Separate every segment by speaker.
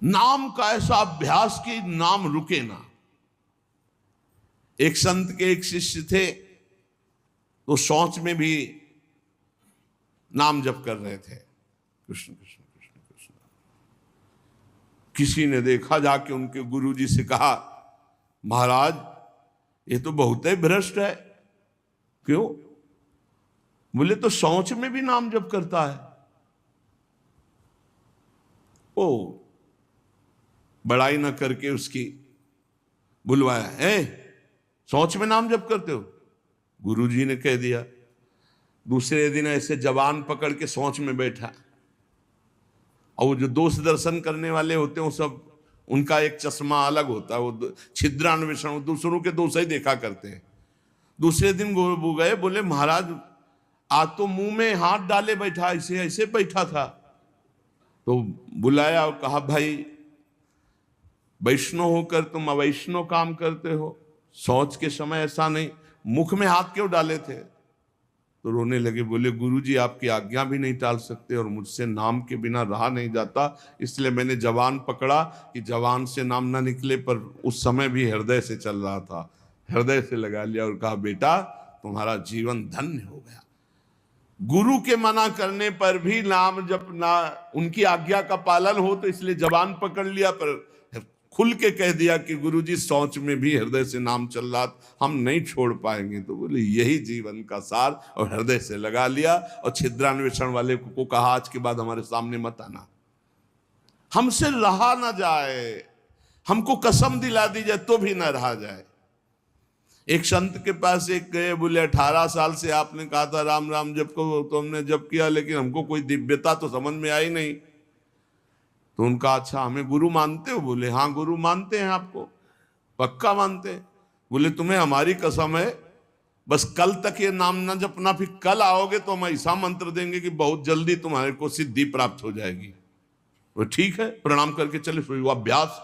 Speaker 1: नाम का ऐसा अभ्यास कि नाम रुके ना। एक संत के एक शिष्य थे, तो शौच में भी नाम जप कर रहे थे, कृष्ण कृष्ण कृष्ण कृष्ण। किसी ने देखा, जाके उनके गुरुजी से कहा, महाराज ये तो बहुत ही भ्रष्ट है। क्यों? बोले तो शौच में भी नाम जप करता है। ओ बड़ाई न करके उसकी बुलवाया, है शौच में नाम जप करते हो? गुरुजी ने कह दिया। दूसरे दिन ऐसे जवान पकड़ के शौच में बैठा, और वो जो दोष दर्शन करने वाले होते हैं वो सब, उनका एक चश्मा अलग होता है, वो छिद्रान्वेषण, दूसरों के दोष ही देखा करते हैं। दूसरे दिन वो गए, बोले महाराज आज तो मुंह में हाथ डाले बैठा, ऐसे ऐसे बैठा था। तो बुलाया और कहा, भाई वैष्णव होकर तुम अवैष्णव काम करते हो, शौच के समय ऐसा नहीं, मुख में हाथ क्यों डाले थे? तो रोने लगे, बोले गुरुजी आपकी आज्ञा भी नहीं टाल सकते, और मुझसे नाम के बिना रहा नहीं जाता, इसलिए मैंने जवान पकड़ा कि जवान से नाम ना निकले, पर उस समय भी हृदय से चल रहा था, हृदय से लगा लिया और कहा, बेटा तुम्हारा जीवन धन्य हो गया। गुरु के मना करने पर भी नाम जब ना उनकी आज्ञा का पालन हो, तो इसलिए जवान पकड़ लिया, पर खुल के कह दिया कि गुरुजी शौच में भी हृदय से नाम चल रहा, हम नहीं छोड़ पाएंगे। तो बोले यही जीवन का सार, और हृदय से लगा लिया। और छिद्रान्वेषण वाले को कहा, आज के बाद हमारे सामने मत आना, हमसे रहा ना जाए, हमको कसम दिला दी जाए तो भी ना रहा जाए। एक संत के पास एक गए, बोले 18 साल से आपने कहा था राम राम जप को, तो हमने जप किया, लेकिन हमको कोई दिव्यता तो समझ में आई नहीं। तो उनका, अच्छा हमें गुरु मानते हो? बोले हाँ गुरु मानते हैं, आपको पक्का मानते हैं। बोले तुम्हें हमारी कसम है, बस कल तक ये नाम ना जपना, फिर कल आओगे तो हम ऐसा मंत्र देंगे कि बहुत जल्दी तुम्हारे को सिद्धि प्राप्त हो जाएगी। वो ठीक है, प्रणाम करके चले, शुरू हुआ अभ्यास।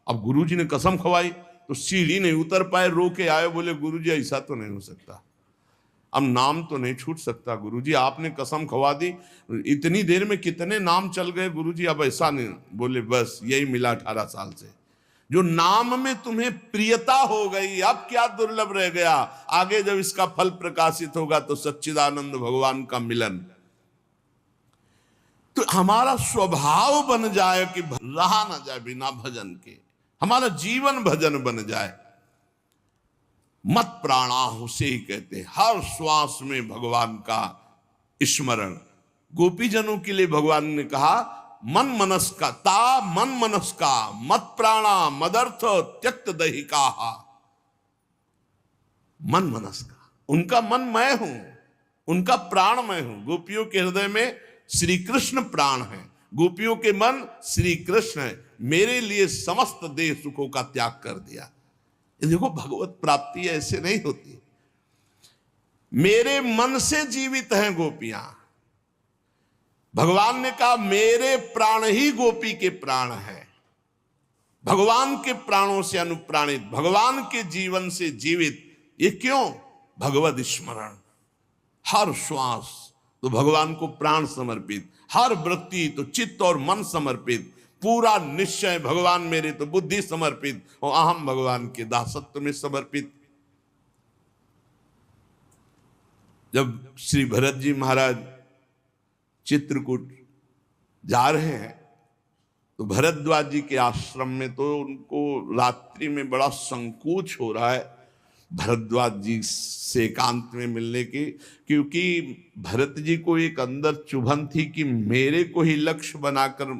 Speaker 1: अब गुरुजी ने कसम खवाई, तो सीढ़ी नहीं उतर पाए, रो के आए, बोले गुरुजी ऐसा तो नहीं हो सकता, अब नाम तो नहीं छूट सकता। गुरुजी आपने कसम खवा दी, इतनी देर में कितने नाम चल गए गुरुजी, अब ऐसा नहीं। बोले बस यही मिला 18 साल से, जो नाम में तुम्हें प्रियता हो गई, अब क्या दुर्लभ रह गया। आगे जब इसका फल प्रकाशित होगा तो सच्चिदानंद भगवान का मिलन। तो हमारा स्वभाव बन जाए कि रहा ना जाए बिना भजन के, हमारा जीवन भजन बन जाए। मत प्राणाहु से ही कहते हैं, हर श्वास में भगवान का स्मरण। गोपीजनों के लिए भगवान ने कहा, मन मनस का ता मन मनस का मत प्राणा मदर्थ त्यक्त दहिका। मन मनस का, उनका मन मैं हूं, उनका प्राण मैं हूं। गोपियों के हृदय में श्री कृष्ण प्राण है, गोपियों के मन श्री कृष्ण है। मेरे लिए समस्त देह सुखों का त्याग कर दिया। देखो भगवत प्राप्ति ऐसे नहीं होती, मेरे मन से जीवित हैं गोपियां। भगवान ने कहा मेरे प्राण ही गोपी के प्राण है, भगवान के प्राणों से अनुप्राणित, भगवान के जीवन से जीवित। ये क्यों? भगवत स्मरण। हर श्वास तो भगवान को प्राण समर्पित, हर वृत्ति तो चित्त और मन समर्पित, पूरा निश्चय भगवान मेरे तो बुद्धि समर्पित, और अहम भगवान के दासत्व में समर्पित। जब श्री भरत जी महाराज चित्रकूट जा रहे हैं, तो भरद्वाज जी के आश्रम में तो उनको रात्रि में बड़ा संकोच हो रहा है भरद्वाज जी से एकांत में मिलने की, क्योंकि भरत जी को एक अंदर चुभन थी कि मेरे को ही लक्ष्य बनाकर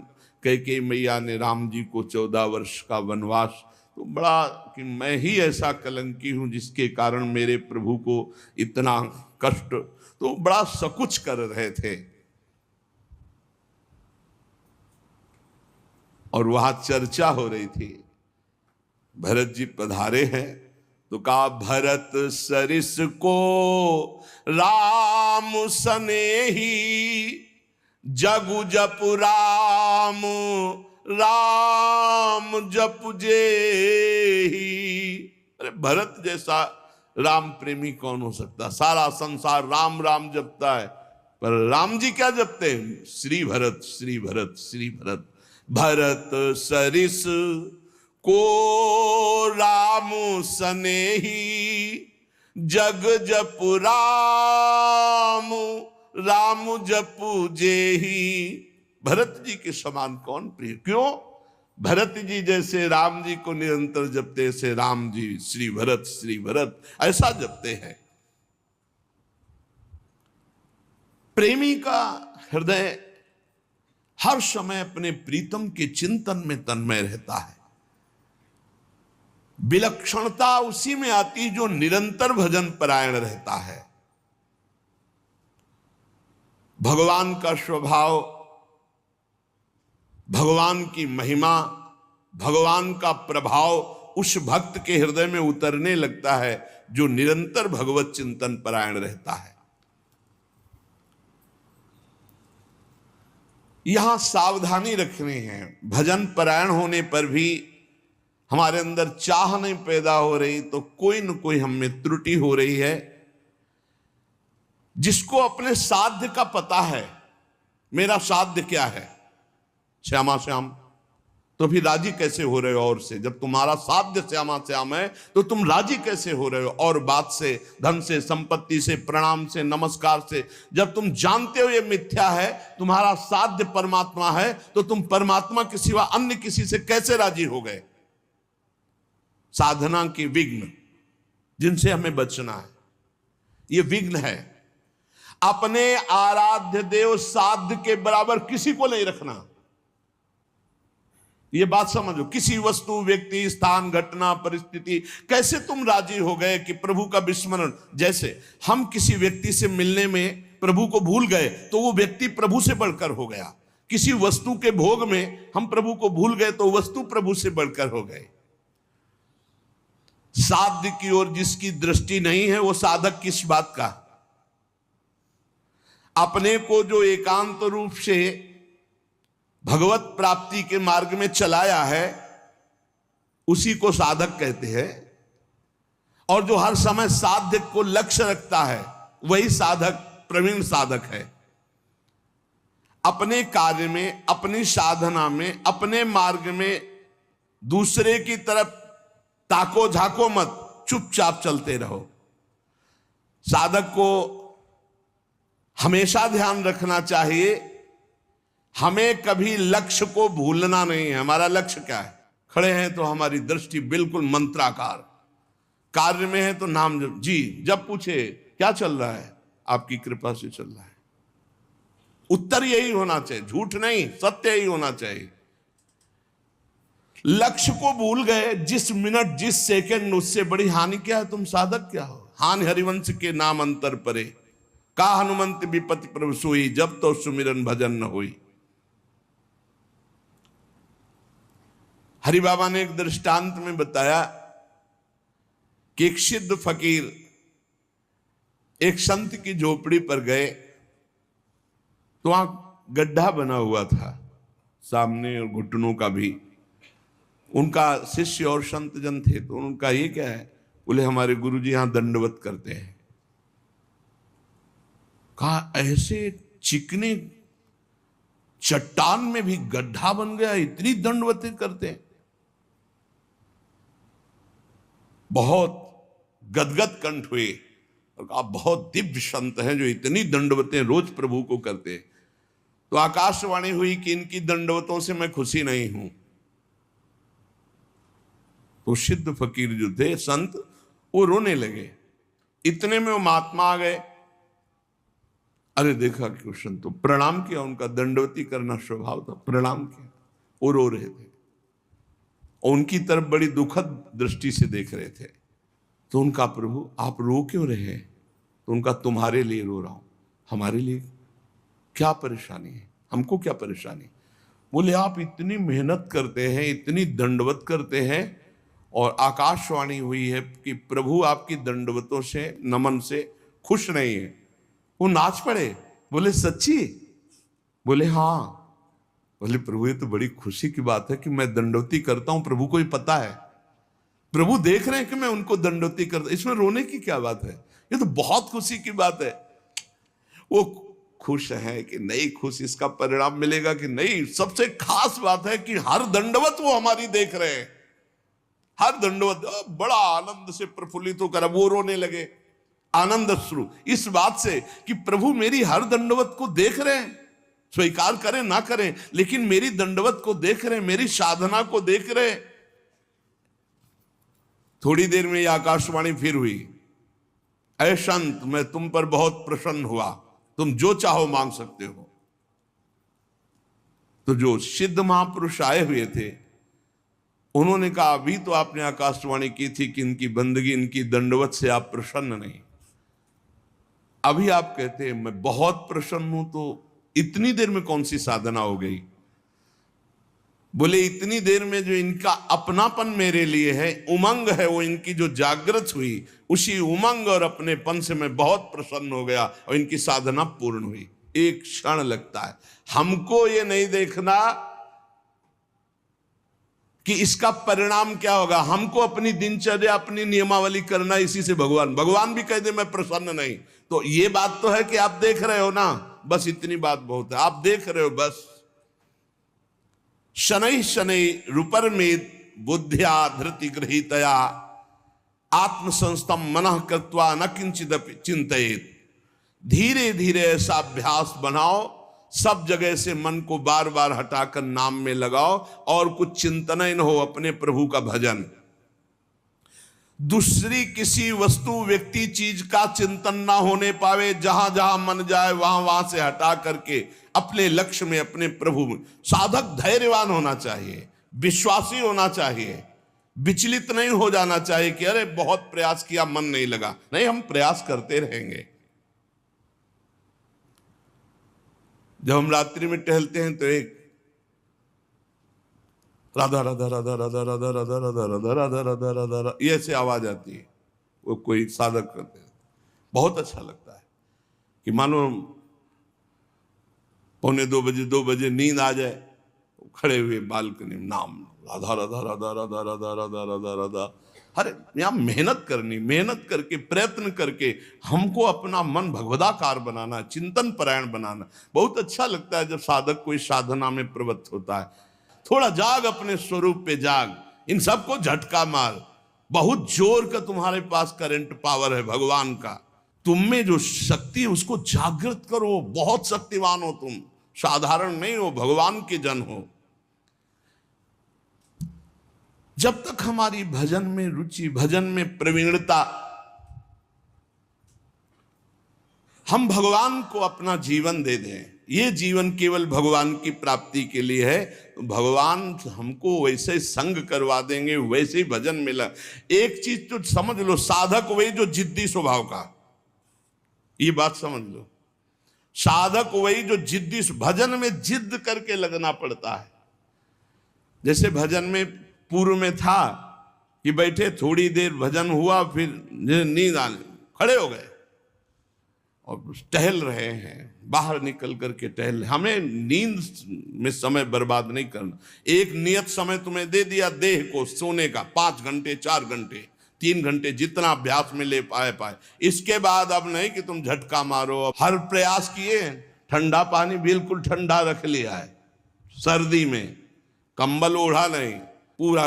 Speaker 1: कैकेयी मैया ने राम जी को 14 वर्ष का वनवास, तो बड़ा कि मैं ही ऐसा कलंकी हूं जिसके कारण मेरे प्रभु को इतना कष्ट, तो बड़ा सकुच कर रहे थे। और वहां चर्चा हो रही थी, भरत जी पधारे हैं, तो कहा भरत सरिस को राम सनेही, जगु जप राम राम जप जेही। अरे भरत जैसा राम प्रेमी कौन हो सकता? सारा संसार राम राम जपता है, पर राम जी क्या जपते हैं? श्री भरत श्री भरत श्री भरत। भरत सरिस को राम सनेही, जग जपु राम राम जपु जेही। भरत जी के समान कौन प्रिय? क्यों? भरत जी जैसे राम जी को निरंतर जपते, ऐसे राम जी श्री भरत ऐसा जपते हैं। प्रेमी का हृदय हर समय अपने प्रीतम के चिंतन में तन्मय रहता है। विलक्षणता उसी में आती जो निरंतर भजन परायण रहता है। भगवान का स्वभाव, भगवान की महिमा, भगवान का प्रभाव उस भक्त के हृदय में उतरने लगता है जो निरंतर भगवत चिंतन परायण रहता है। यहां सावधानी रखनी है। भजन परायण होने पर भी हमारे अंदर चाह नहीं पैदा हो रही तो कोई न कोई हम में त्रुटि हो रही है। जिसको अपने साध्य का पता है, मेरा साध्य क्या है, श्यामा श्याम, तो फिर राजी कैसे हो रहे हो और से? जब तुम्हारा साध्य श्यामा श्याम है तो तुम राजी कैसे हो रहे हो और बात से, धन से, संपत्ति से, प्रणाम से, नमस्कार से? जब तुम जानते हो ये मिथ्या है, तुम्हारा साध्य परमात्मा है, तो तुम परमात्मा के सिवा अन्य किसी से कैसे राजी हो गए? साधना के विघ्न जिनसे हमें बचना है, ये विघ्न है। अपने आराध्य देव साध्य के बराबर किसी को नहीं रखना। ये बात समझो। किसी वस्तु, व्यक्ति, स्थान, घटना, परिस्थिति, कैसे तुम राजी हो गए कि प्रभु का विस्मरण? जैसे हम किसी व्यक्ति से मिलने में प्रभु को भूल गए तो वो व्यक्ति प्रभु से बढ़कर हो गया। किसी वस्तु के भोग में हम प्रभु को भूल गए तो वस्तु प्रभु से बढ़कर हो गए। साध्य की ओर जिसकी दृष्टि नहीं है वो साधक किस बात का? अपने को जो एकांत रूप से भगवत प्राप्ति के मार्ग में चलाया है उसी को साधक कहते हैं। और जो हर समय साध्य को लक्ष्य रखता है वही साधक, प्रवीण साधक है। अपने कार्य में, अपनी साधना में, अपने मार्ग में दूसरे की तरफ ताको झाको मत, चुपचाप चलते रहो। साधक को हमेशा ध्यान रखना चाहिए, हमें कभी लक्ष्य को भूलना नहीं है। हमारा लक्ष्य क्या है? खड़े हैं तो हमारी दृष्टि बिल्कुल मंत्राकार, कार्य में है तो नाम जी। जब पूछे क्या चल रहा है, आपकी कृपा से चल रहा है। उत्तर यही होना चाहिए, झूठ नहीं, सत्य ही होना चाहिए। लक्ष्य को भूल गए जिस मिनट, जिस सेकंड, उससे बड़ी हानि क्या है? तुम साधक क्या हो? हानि हरिवंश के नाम अंतर परे, का हनुमंत विपत्ति प्रभु सोई, जब तो सुमिरन भजन न होई। हरि बाबा ने एक दृष्टांत में बताया कि एक सिद्ध फकीर एक संत की झोपड़ी पर गए तो वहां गड्ढा बना हुआ था सामने और घुटनों का भी। उनका शिष्य और संत जन थे तो उनका ये क्या है? बोले हमारे गुरुजी यहां दंडवत करते हैं। कहा ऐसे चिकने चट्टान में भी गड्ढा बन गया, इतनी दंडवतें करते हैं? बहुत गदगद कंठ हुए और कहा बहुत दिव्य संत हैं जो इतनी दंडवतें रोज प्रभु को करते। तो आकाशवाणी हुई कि इनकी दंडवतों से मैं खुशी नहीं हूं। तो सिद्ध फकीर जो थे, संत, वो रोने लगे। इतने में वो महात्मा आ गए। अरे देखा कि संत तो प्रणाम किया, उनका दंडवती करना स्वभाव था, प्रणाम किया। वो रो रहे थे और उनकी तरफ बड़ी दुखद दृष्टि से देख रहे थे। तो उनका प्रभु आप रो क्यों रहे? तो उनका तुम्हारे लिए रो रहा हूं। हमारे लिए क्या परेशानी है? हमको क्या परेशानी? बोले आप इतनी मेहनत करते हैं, इतनी दंडवत करते हैं और आकाशवाणी हुई है कि प्रभु आपकी दंडवतों से, नमन से खुश नहीं है। वो नाच पड़े। बोले सच्ची? बोले हाँ। बोले प्रभु ये तो बड़ी खुशी की बात है कि मैं दंडवती करता हूं, प्रभु को ही पता है, प्रभु देख रहे हैं कि मैं उनको दंडवती करता, इसमें रोने की क्या बात है? ये तो बहुत खुशी की बात है। वो खुश हैं कि नहीं खुश, इसका परिणाम मिलेगा कि नहीं। सबसे खास बात है कि हर दंडवत वो हमारी देख रहे हैं, हर दंडवत बड़ा आनंद से प्रफुल्लित होकर अब वो रोने लगे, आनंद अश्रु इस बात से कि प्रभु मेरी हर दंडवत को देख रहे हैं, स्वीकार करें ना करें लेकिन मेरी दंडवत को देख रहे हैं, मेरी साधना को देख रहे हैं। थोड़ी देर में यह आकाशवाणी फिर हुई, ऐ संत मैं तुम पर बहुत प्रसन्न हुआ, तुम जो चाहो मांग सकते हो। तो जो सिद्ध महापुरुष आए हुए थे उन्होंने कहा अभी तो आपने आकाशवाणी की थी कि इनकी बंदगी इनकी दंडवत से आप प्रसन्न नहीं, अभी आप कहते हैं मैं बहुत प्रसन्न हूं, तो इतनी देर में कौन सी साधना हो गई? बोले इतनी देर में जो इनका अपनापन मेरे लिए है, उमंग है, वो इनकी जो जागृत हुई, उसी उमंग और अपनेपन से मैं बहुत प्रसन्न हो गया और इनकी साधना पूर्ण हुई। एक क्षण लगता है, हमको ये नहीं देखना कि इसका परिणाम क्या होगा, हमको अपनी दिनचर्या अपनी नियमावली करना, इसी से भगवान भी कह दे मैं प्रसन्न नहीं, तो ये बात तो है कि आप देख रहे हो ना, बस इतनी बात बहुत है, आप देख रहे हो बस। शनै शनै रूपरमेद बुद्ध्या धृति गृहीतया आत्मसंस्थम मनः कृत्वा न किंचिदपि चिंतयेत। धीरे धीरे ऐसा अभ्यास बनाओ, सब जगह से मन को बार बार हटाकर नाम में लगाओ और कुछ चिंतन न हो, अपने प्रभु का भजन। दूसरी किसी वस्तु व्यक्ति चीज का चिंतन ना होने पावे, जहां जहां मन जाए वहां वहां से हटा करके अपने लक्ष्य में अपने प्रभु में। साधक धैर्यवान होना चाहिए, विश्वासी होना चाहिए, विचलित नहीं हो जाना चाहिए कि अरे बहुत प्रयास किया मन नहीं लगा। नहीं, हम प्रयास करते रहेंगे। जब हम रात्रि में टहलते हैं तो एक राधा राधा राधा राधा राधा राधा राधा राधा राधा राधा राधा राधा ये ऐसे आवाज आती है, वो कोई साधक करते हैं, बहुत अच्छा लगता है कि मानो 2 बजे नींद आ जाए, खड़े हुए बालकनी में नाम राधा राधा राधा राधा राधा राधा राधा राधा। अरे यहाँ मेहनत करनी, मेहनत करके प्रयत्न करके हमको अपना मन भगवदाकार बनाना, चिंतन परायण बनाना। बहुत अच्छा लगता है जब साधक कोई साधना में प्रवृत्त होता है। थोड़ा जाग, अपने स्वरूप पे जाग, इन सबको झटका मार। बहुत जोर का तुम्हारे पास करंट पावर है भगवान का, तुम में जो शक्ति है उसको जागृत करो। बहुत शक्तिवान हो तुम, साधारण नहीं हो, भगवान के जन हो। जब तक हमारी भजन में रुचि, भजन में प्रवीणता, हम भगवान को अपना जीवन दे दें, ये जीवन केवल भगवान की प्राप्ति के लिए है, तो भगवान हमको वैसे संग करवा देंगे, वैसे ही भजन मिला। एक चीज तो समझ लो, साधक वही जो जिद्दी स्वभाव का, ये बात समझ लो, साधक वही जो जिद्दी, भजन में जिद करके लगना पड़ता है। जैसे भजन में पूर्व में था कि बैठे थोड़ी देर भजन हुआ, फिर नींद आने, खड़े हो गए और टहल रहे हैं, बाहर निकल करके टहल। हमें नींद में समय बर्बाद नहीं करना। एक नियत समय तुम्हें दे दिया देह को सोने का, 5 घंटे 4 घंटे 3 घंटे, जितना अभ्यास में ले पाए। इसके बाद अब नहीं कि तुम झटका मारो। हर प्रयास किए, ठंडा पानी बिल्कुल ठंडा रख लिया है, सर्दी में कंबल ओढ़ा नहीं, पूरा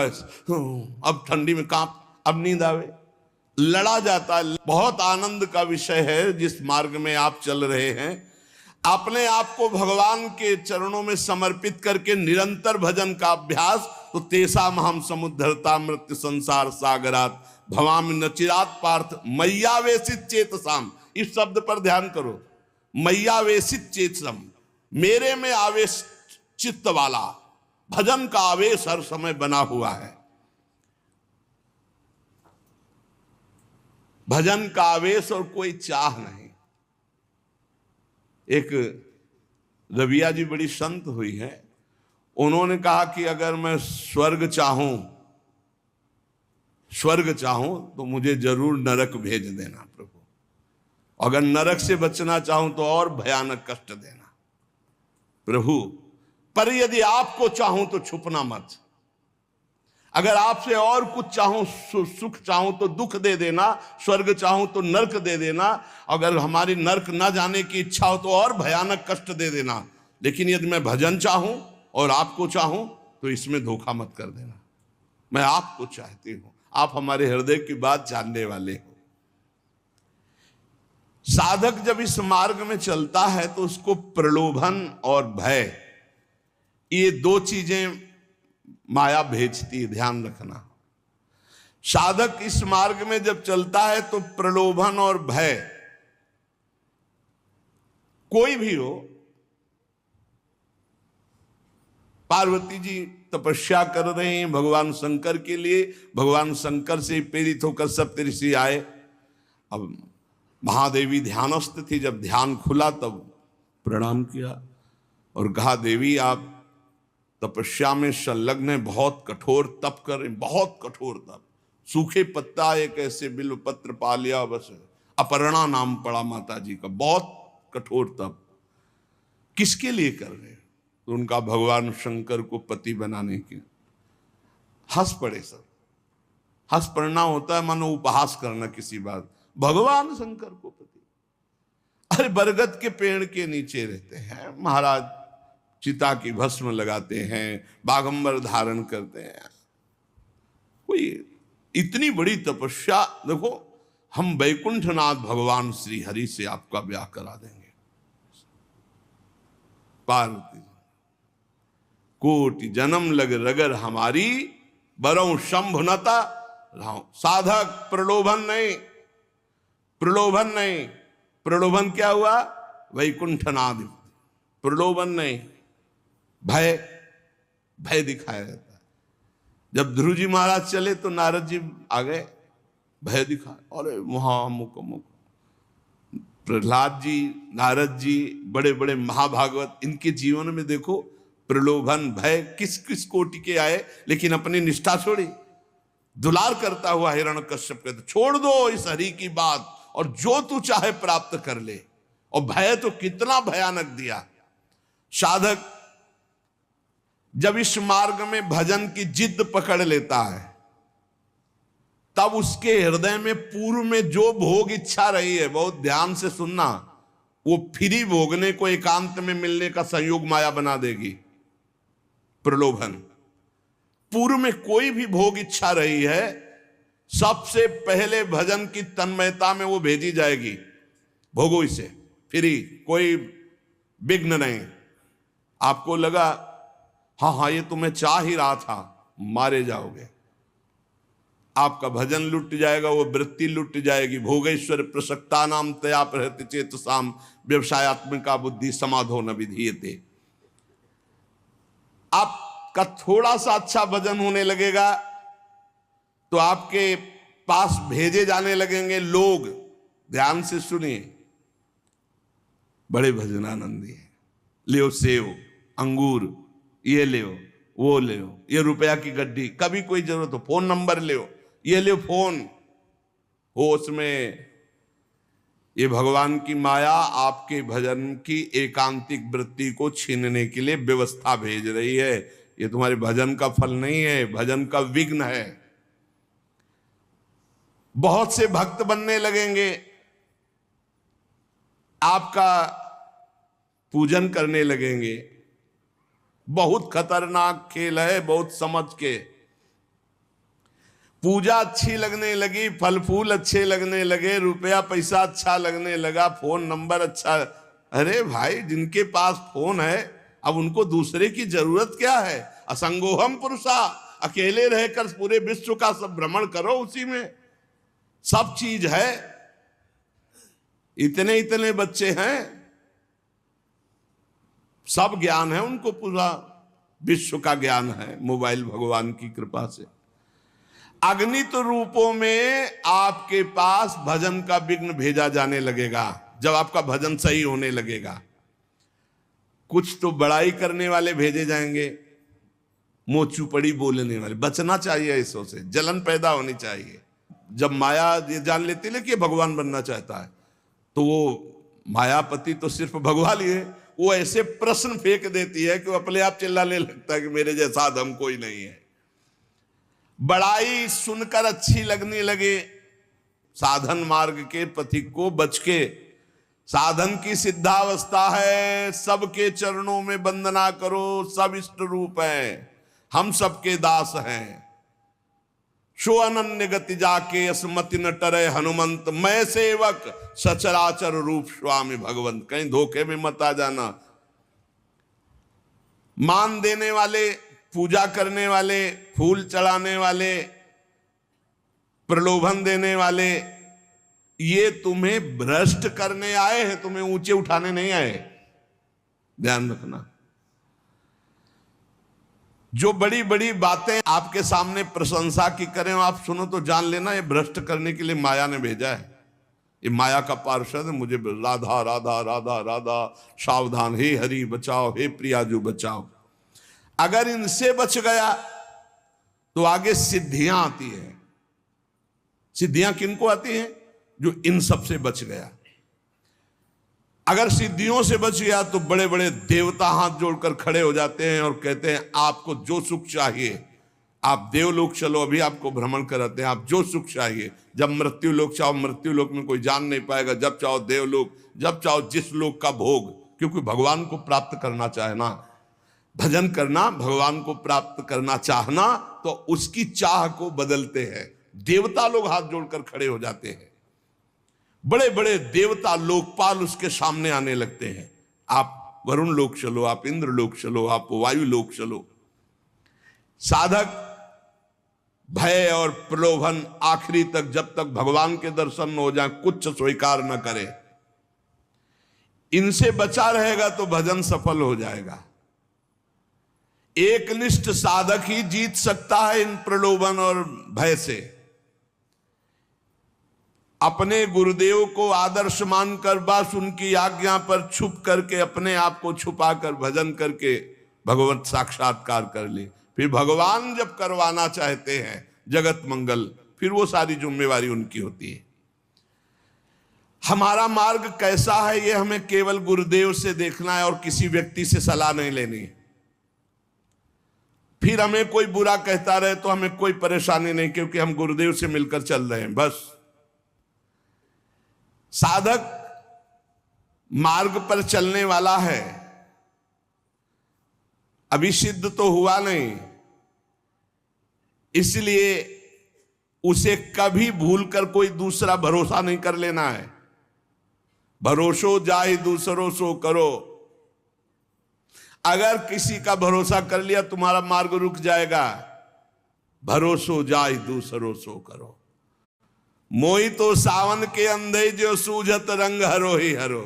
Speaker 1: अब ठंडी में कांप, अब नींद आवे, लड़ा जाता है। बहुत आनंद का विषय है जिस मार्ग में आप चल रहे हैं। अपने आप को भगवान के चरणों में समर्पित करके निरंतर भजन का अभ्यास, तो तेषाम हम समुद्धरता मृत्यु संसार सागरात भवामि न चिरात पार्थ मय्यावेशित चेतसाम। इस शब्द पर ध्यान करो, मय्यावेशित चेतसम, मेरे में आवेश चित्त वाला। भजन का आवेश हर समय बना हुआ है, भजन का आवेश और कोई चाह नहीं। एक रबिया जी बड़ी संत हुई है, उन्होंने कहा कि अगर मैं स्वर्ग चाहूं तो मुझे जरूर नरक भेज देना प्रभु, अगर नरक से बचना चाहूं तो और भयानक कष्ट देना प्रभु, पर यदि आपको चाहूं तो छुपना मत। अगर आपसे और कुछ चाहूं, सुख चाहूं तो दुख दे देना, स्वर्ग चाहूं तो नरक दे देना। अगर हमारी नरक न जाने की इच्छा हो तो और भयानक कष्ट दे देना। लेकिन यदि मैं भजन चाहूं और आपको चाहूं तो इसमें धोखा मत कर देना। मैं आपको चाहती हूं, आप हमारे हृदय की बात जानने वाले हो। साधक जब इस मार्ग में चलता है तो उसको प्रलोभन और भय, ये दो चीजें माया भेजती है, ध्यान रखना। साधक इस मार्ग में जब चलता है तो प्रलोभन और भय, कोई भी हो, पार्वती जी तपस्या कर रहे हैं भगवान शंकर के लिए, भगवान शंकर से प्रेरित होकर सप्तऋषि आए। अब महादेवी ध्यानस्थ थी, जब ध्यान खुला तब प्रणाम किया और कहा, देवी आप तपस्या में संलग्न है, बहुत कठोर तप कर रहे, बहुत कठोर तप। सूखे पत्ता एक ऐसे बिल्व पत्र पा लिया, बस अपर्णा नाम पड़ा माता जी का, बहुत कठोर तप। किसके लिए कर रहे हैं? तो उनका भगवान शंकर को पति बनाने के। हंस पड़े सब। हंस पड़ना होता है मानो उपहास करना किसी बात। भगवान शंकर को पति, अरे बरगद के पेड़ के नीचे रहते हैं महाराज, चिता की भस्म लगाते हैं, बागंबर धारण करते हैं। कोई इतनी बड़ी तपस्या, देखो हम वैकुंठनाथ भगवान श्री हरि से आपका ब्याह करा देंगे। पार्वती, कोटि जन्म लग रगर हमारी, बरौ शंभुनता राव। साधक प्रलोभन नहीं, प्रलोभन नहीं। प्रलोभन क्या हुआ? वैकुंठनाथ। प्रलोभन नहीं, भय, भय दिखाया जाता है। जब ध्रुव जी महाराज चले तो नारद जी आ गए, भय दिखा, अरे मुख मुख। प्रहलाद जी, नारद जी, बड़े बड़े महाभागवत, इनके जीवन में देखो प्रलोभन भय किस किस कोटि के आए, लेकिन अपनी निष्ठा छोड़ी। दुलार करता हुआ हिरण्यकश्यप कहते, छोड़ दो इस हरि की बात और जो तू चाहे प्राप्त कर ले। और भय तो कितना भयानक दिया। साधक जब इस मार्ग में भजन की जिद पकड़ लेता है, तब उसके हृदय में पूर्व में जो भोग इच्छा रही है, बहुत ध्यान से सुनना, वो फ्री भोगने को एकांत में मिलने का संयोग माया बना देगी। प्रलोभन, पूर्व में कोई भी भोग इच्छा रही है, सबसे पहले भजन की तन्मयता में वो भेजी जाएगी। भोगो इसे, फ्री, कोई विघ्न नहीं। आपको लगा हाँ ये तो मैं चाह ही रहा था, मारे जाओगे। आपका भजन लुट जाएगा, वो वृत्ति लुट जाएगी। भोगेश्वर प्रसक्ता नाम तया प्रहृति चेतसाम, व्यवसायत्मिका बुद्धि समाधो न विधीयते। आपका थोड़ा सा अच्छा भजन होने लगेगा तो आपके पास भेजे जाने लगेंगे लोग। ध्यान से सुनिए, बड़े भजनानंदी है, ले सेव अंगूर, ये ले, वो ले, ये रुपया की गड्डी, कभी कोई जरूरत हो फोन नंबर ले, ये ले फोन हो, उसमें ये भगवान की माया आपके भजन की एकांतिक वृत्ति को छीनने के लिए व्यवस्था भेज रही है। ये तुम्हारे भजन का फल नहीं है, भजन का विघ्न है। बहुत से भक्त बनने लगेंगे, आपका पूजन करने लगेंगे। बहुत खतरनाक खेल है, बहुत समझ के। पूजा अच्छी लगने लगी, फल फूल अच्छे लगने लगे, रुपया पैसा अच्छा लगने लगा, फोन नंबर अच्छा। अरे भाई, जिनके पास फोन है अब उनको दूसरे की जरूरत क्या है? असंगोहम पुरुषा, अकेले रहकर पूरे विश्व का सब भ्रमण करो, उसी में सब चीज है। इतने इतने बच्चे हैं, सब ज्ञान है उनको, पूरा विश्व का ज्ञान है मोबाइल भगवान की कृपा से। अगणित रूपों में आपके पास भजन का विघ्न भेजा जाने लगेगा जब आपका भजन सही होने लगेगा। कुछ तो बड़ाई करने वाले भेजे जाएंगे, मोचू पड़ी बोलने वाले। बचना चाहिए इसों से, जलन पैदा होनी चाहिए। जब माया ये जान लेती है कि भगवान बनना चाहता है, तो वो मायापति तो सिर्फ भगवान ही है, वो ऐसे प्रश्न फेंक देती है कि वो अपने आप चिल्लाने लगता है कि मेरे जैसा अधम कोई नहीं है। बड़ाई सुनकर अच्छी लगने लगे, साधन मार्ग के पथिक को बच के, साधन की सिद्धावस्था है, सबके चरणों में वंदना करो, सब इष्ट रूप है, हम सबके दास हैं। शो अनन्य गति जाके असमति न टरे हनुमंत, मैं सेवक सचराचर रूप स्वामी भगवंत। कहीं धोखे में मत आ जाना। मान देने वाले, पूजा करने वाले, फूल चढ़ाने वाले, प्रलोभन देने वाले, ये तुम्हें भ्रष्ट करने आए हैं, तुम्हें ऊंचे उठाने नहीं आए। ध्यान रखना। जो बड़ी बड़ी बातें आपके सामने प्रशंसा की करें, आप सुनो तो जान लेना ये भ्रष्ट करने के लिए माया ने भेजा है। ये माया का पार्षद है। मुझे राधा राधा राधा राधा, सावधान, हे हरि बचाओ, हे प्रियाजू बचाओ। अगर इनसे बच गया तो आगे सिद्धियां आती है। सिद्धियां किनको आती हैं? जो इन सब से बच गया। अगर सिद्धियों से बच गया तो बड़े बड़े देवता हाथ जोड़कर खड़े हो जाते हैं और कहते हैं आपको जो सुख चाहिए, आप देवलोक चलो, अभी आपको भ्रमण कराते हैं, आप जो सुख चाहिए। जब मृत्यु लोक चाहो, मृत्यु लोक में कोई जान नहीं पाएगा। जब चाहो देवलोक, जब चाहो जिस लोक का भोग, क्योंकि भगवान को प्राप्त करना चाहना, भजन करना, भगवान को प्राप्त करना चाहना, तो उसकी चाह को बदलते हैं। देवता लोग हाथ जोड़कर खड़े हो जाते हैं। बड़े बड़े देवता लोकपाल उसके सामने आने लगते हैं। आप वरुण लोक चलो, आप इंद्र लोक चलो, आप वायु लोक चलो। साधक भय और प्रलोभन आखिरी तक, जब तक भगवान के दर्शन न हो जाए, कुछ स्वीकार न करे। इनसे बचा रहेगा तो भजन सफल हो जाएगा। एकनिष्ठ साधक ही जीत सकता है इन प्रलोभन और भय से। अपने गुरुदेव को आदर्श मानकर बस उनकी आज्ञा पर छुप करके, अपने आप को छुपाकर भजन करके भगवत साक्षात्कार कर ले। फिर भगवान जब करवाना चाहते हैं जगत मंगल, फिर वो सारी जिम्मेवारी उनकी होती है। हमारा मार्ग कैसा है ये हमें केवल गुरुदेव से देखना है और किसी व्यक्ति से सलाह नहीं लेनी है। फिर हमें कोई बुरा कहता रहे तो हमें कोई परेशानी नहीं, क्योंकि हम गुरुदेव से मिलकर चल रहे हैं बस। साधक मार्ग पर चलने वाला है, अभी सिद्ध तो हुआ नहीं, इसलिए उसे कभी भूलकर कोई दूसरा भरोसा नहीं कर लेना है। भरोसो जाहि दूसरों सो करो। अगर किसी का भरोसा कर लिया तुम्हारा मार्ग रुक जाएगा। भरोसो जाहि दूसरों सो करो। मोई तो सावन के अंधे जो सूझत रंग हरो ही हरो।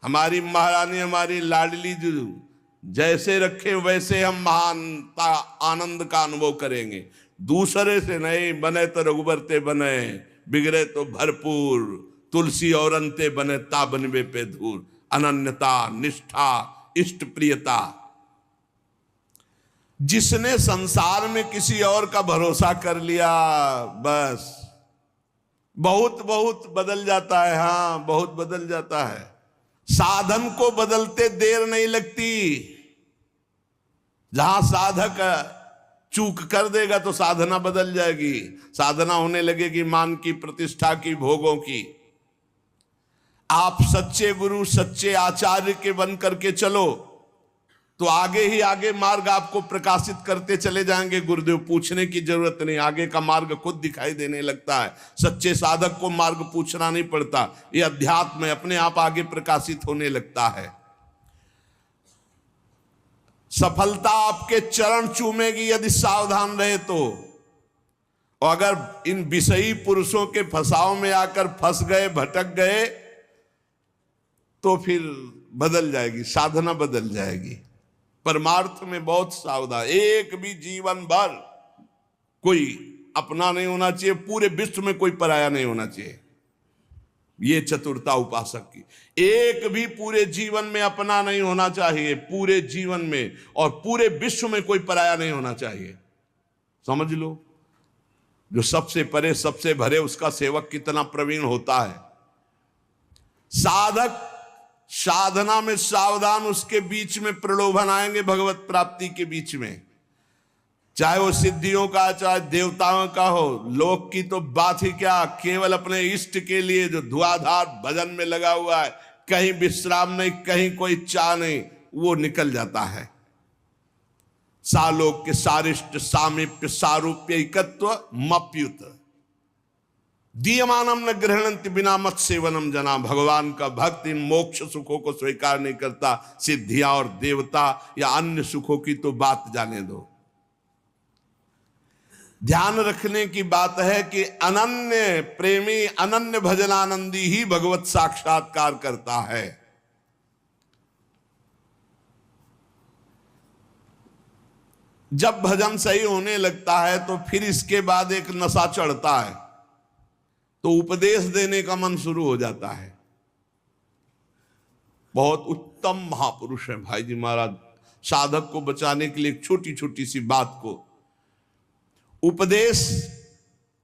Speaker 1: हमारी महारानी, हमारी लाडली जो जैसे रखे वैसे हम महानता आनंद का अनुभव करेंगे। दूसरे से नहीं, बने तो रघुबर ते बने, बिगड़े तो भरपूर, तुलसी और अंते बने ता बनवे पे धूर। अनन्यता, निष्ठा, इष्ट प्रियता। जिसने संसार में किसी और का भरोसा कर लिया, बस बहुत बहुत बदल जाता है। हाँ, बहुत बदल जाता है। साधन को बदलते देर नहीं लगती। जहां साधक चूक कर देगा तो साधना बदल जाएगी। साधना होने लगेगी मान की, प्रतिष्ठा की, भोगों की। आप सच्चे गुरु, सच्चे आचार्य के बन करके चलो तो आगे ही आगे मार्ग आपको प्रकाशित करते चले जाएंगे। गुरुदेव पूछने की जरूरत नहीं, आगे का मार्ग खुद दिखाई देने लगता है। सच्चे साधक को मार्ग पूछना नहीं पड़ता। ये अध्यात्म में अपने आप आगे प्रकाशित होने लगता है। सफलता आपके चरण चूमेगी यदि सावधान रहे तो। और अगर इन विषयी पुरुषों के फंसाव में आकर फंस गए, भटक गए, तो फिर बदल जाएगी, साधना बदल जाएगी। परमार्थ में बहुत सावधान। एक भी जीवन भर कोई अपना नहीं होना चाहिए, पूरे विश्व में कोई पराया नहीं होना चाहिए। ये चतुरता उपासक की। एक भी पूरे जीवन में अपना नहीं होना चाहिए, पूरे जीवन में, और पूरे विश्व में कोई पराया नहीं होना चाहिए। समझ लो, जो सबसे परे सबसे भरे उसका सेवक कितना प्रवीण होता है। साधक साधना में सावधान, उसके बीच में प्रलोभन आएंगे भगवत प्राप्ति के बीच में। चाहे वो सिद्धियों का चाहे देवताओं का हो, लोक की तो बात ही क्या, केवल अपने इष्ट के लिए जो धुआंधार भजन में लगा हुआ है, कहीं विश्राम नहीं, कहीं कोई चाह नहीं, वो निकल जाता है। सालोक के सारिष्ट सामीप्य सारूप्य एकत्व मप्युत दीयमानम न गृहणंति बिना मत सेवनम जना। भगवान का भक्त इन मोक्ष सुखों को स्वीकार नहीं करता, सिद्धियां और देवता या अन्य सुखों की तो बात जाने दो। ध्यान रखने की बात है कि अनन्य प्रेमी अनन्य भजनानंदी ही भगवत साक्षात्कार करता है। जब भजन सही होने लगता है तो फिर इसके बाद एक नशा चढ़ता है, तो उपदेश देने का मन शुरू हो जाता है। बहुत उत्तम महापुरुष है भाई जी महाराज। साधक को बचाने के लिए एक छोटी छोटी सी बात को उपदेश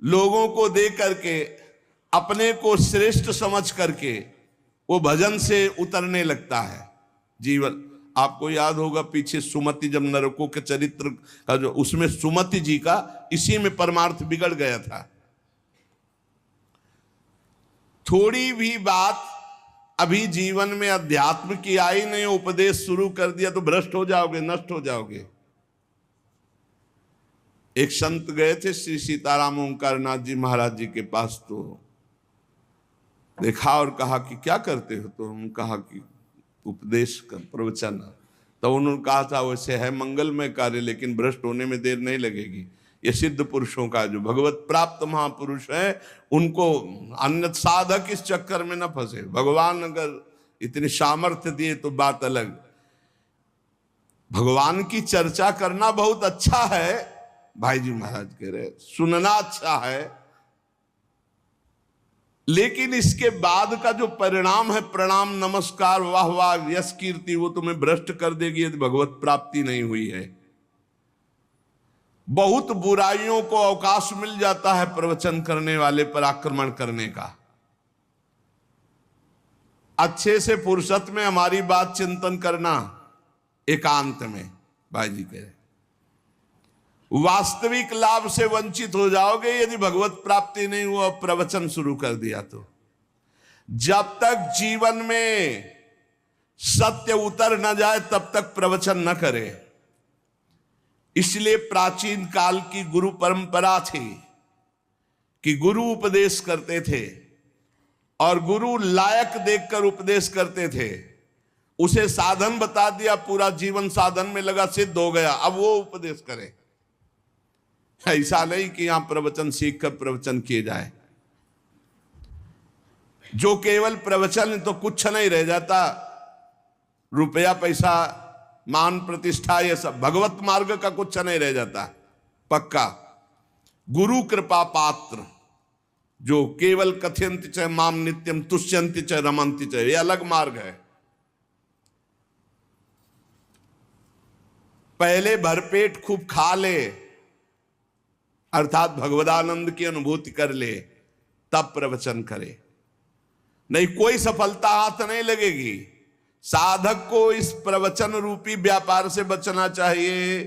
Speaker 1: लोगों को दे करके अपने को श्रेष्ठ समझ करके वो भजन से उतरने लगता है। जीवन आपको याद होगा पीछे सुमति जब नरकों के चरित्र का जो उसमें सुमति जी का इसी में परमार्थ बिगड़ गया था। थोड़ी भी बात अभी जीवन में अध्यात्म की आई नहीं, उपदेश शुरू कर दिया तो भ्रष्ट हो जाओगे, नष्ट हो जाओगे। एक संत गए थे श्री सीताराम ओंकार नाथ जी महाराज जी के पास, तो देखा और कहा कि क्या करते हो? तो हम कहा कि उपदेश का प्रवचन। तो उन्होंने कहा था वैसे है मंगलमय कार्य, लेकिन भ्रष्ट होने में देर नहीं लगेगी। ये सिद्ध पुरुषों का जो भगवत प्राप्त महापुरुष है, उनको अन्य साधक इस चक्कर में न फंसे। भगवान अगर इतनी सामर्थ्य दिए तो बात अलग। भगवान की चर्चा करना बहुत अच्छा है, भाई जी महाराज कह रहे, सुनना अच्छा है, लेकिन इसके बाद का जो परिणाम है, प्रणाम नमस्कार वाह वाह यश कीर्ति, वो तुम्हें भ्रष्ट कर देगी यदि भगवत प्राप्ति नहीं हुई है। बहुत बुराइयों को अवकाश मिल जाता है प्रवचन करने वाले पर आक्रमण करने का। अच्छे से फुर्सत में हमारी बात चिंतन करना, एकांत में। भाई जी कह रहे वास्तविक लाभ से वंचित हो जाओगे यदि भगवत प्राप्ति नहीं हुआ, प्रवचन शुरू कर दिया तो। जब तक जीवन में सत्य उतर न जाए तब तक प्रवचन न करें। इसलिए प्राचीन काल की गुरु परंपरा थी कि गुरु उपदेश करते थे और गुरु लायक देखकर उपदेश करते थे। उसे साधन बता दिया, पूरा जीवन साधन में लगा, सिद्ध हो गया, अब वो उपदेश करे। ऐसा नहीं कि यहां प्रवचन सीख कर प्रवचन किए जाए। जो केवल प्रवचन तो कुछ नहीं रह जाता, रुपया पैसा मान प्रतिष्ठा ये सब, भगवत मार्ग का कुछ नहीं रह जाता पक्का। गुरु कृपा पात्र जो केवल कथयंति च माम नित्यम तुष्यंति च रमंति च, ये अलग मार्ग है। पहले भरपेट खूब खा ले, अर्थात भगवदानंद की अनुभूति कर ले, तब प्रवचन करे, नहीं कोई सफलता हाथ नहीं लगेगी। साधक को इस प्रवचन रूपी व्यापार से बचना चाहिए।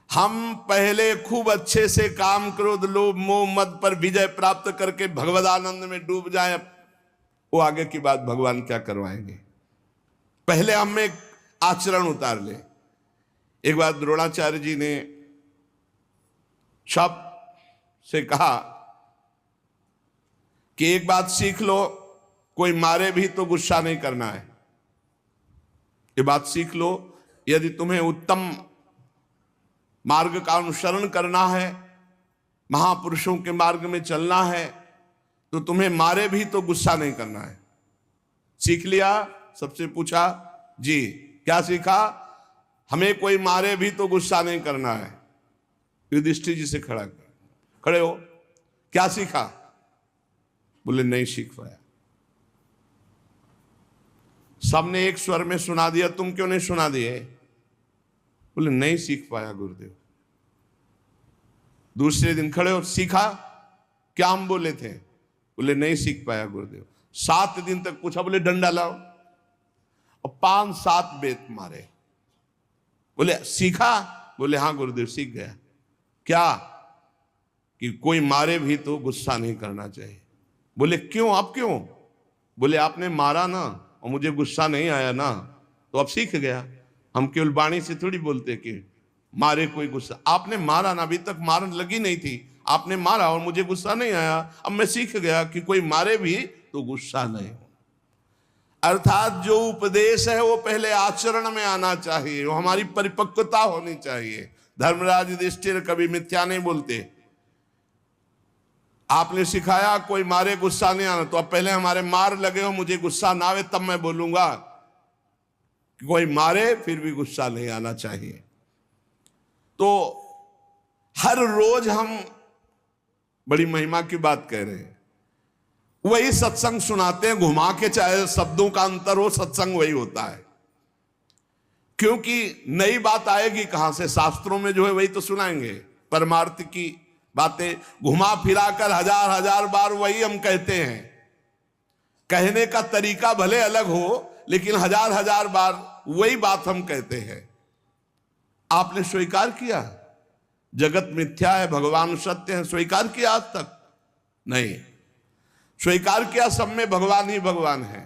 Speaker 1: हम पहले खूब अच्छे से काम क्रोध लोभ मोह मद पर विजय प्राप्त करके भगवदानंद में डूब जाएं, वो आगे की बात भगवान क्या करवाएंगे। पहले हम में आचरण उतार ले। एक बार द्रोणाचार्य जी ने शब से कहा कि एक बात सीख लो, कोई मारे भी तो गुस्सा नहीं करना है। ये बात सीख लो, यदि तुम्हें उत्तम मार्ग का अनुसरण करना है, महापुरुषों के मार्ग में चलना है, तो तुम्हें मारे भी तो गुस्सा नहीं करना है। सीख लिया? सबसे पूछा जी क्या सीखा? हमें कोई मारे भी तो गुस्सा नहीं करना है। युधिष्ठिर जी से खड़े हो, क्या सीखा? बोले नहीं सीख पाया। सबने एक स्वर में सुना दिया, तुम क्यों नहीं सुना दिए? बोले नहीं सीख पाया गुरुदेव। दूसरे दिन खड़े हो, सीखा? क्या हम बोले थे? बोले नहीं सीख पाया गुरुदेव। 7 दिन तक पूछा, बोले डंडा लाओ, और 5-7 बेत मारे। बोले सीखा? बोले हाँ गुरुदेव सीख गया। क्या? कि कोई मारे भी तो गुस्सा नहीं करना चाहिए। बोले क्यों, आप क्यों? बोले आपने मारा ना और मुझे गुस्सा नहीं आया ना, तो अब सीख गया। हम केवल वाणी से थोड़ी बोलते कि मारे कोई गुस्सा, आपने मारा ना, अभी तक मारन लगी नहीं थी, आपने मारा और मुझे गुस्सा नहीं आया, अब मैं सीख गया कि कोई मारे भी तो गुस्सा नहीं हो। अर्थात जो उपदेश है वो पहले आचरण में आना चाहिए, वो हमारी परिपक्वता होनी चाहिए। धर्मराज युधिष्ठिर कभी मिथ्या नहीं बोलते। आपने सिखाया कोई मारे गुस्सा नहीं आना, तो अब पहले हमारे मार लगे हो, मुझे गुस्सा ना आवे तब मैं बोलूंगा। कोई मारे फिर भी गुस्सा नहीं आना चाहिए। तो हर रोज हम बड़ी महिमा की बात कह रहे हैं, वही सत्संग सुनाते हैं घुमा के, चाहे शब्दों का अंतर हो, सत्संग वही होता है। क्योंकि नई बात आएगी कहां से? शास्त्रों में जो है वही तो सुनाएंगे। परमार्थ की बातें घुमा फिरा कर हजार हजार बार वही हम कहते हैं। कहने का तरीका भले अलग हो, लेकिन हजार हजार बार वही बात हम कहते हैं। आपने स्वीकार किया जगत मिथ्या है, भगवान सत्य है? स्वीकार किया आज तक? नहीं। स्वीकार किया सब में भगवान ही भगवान है।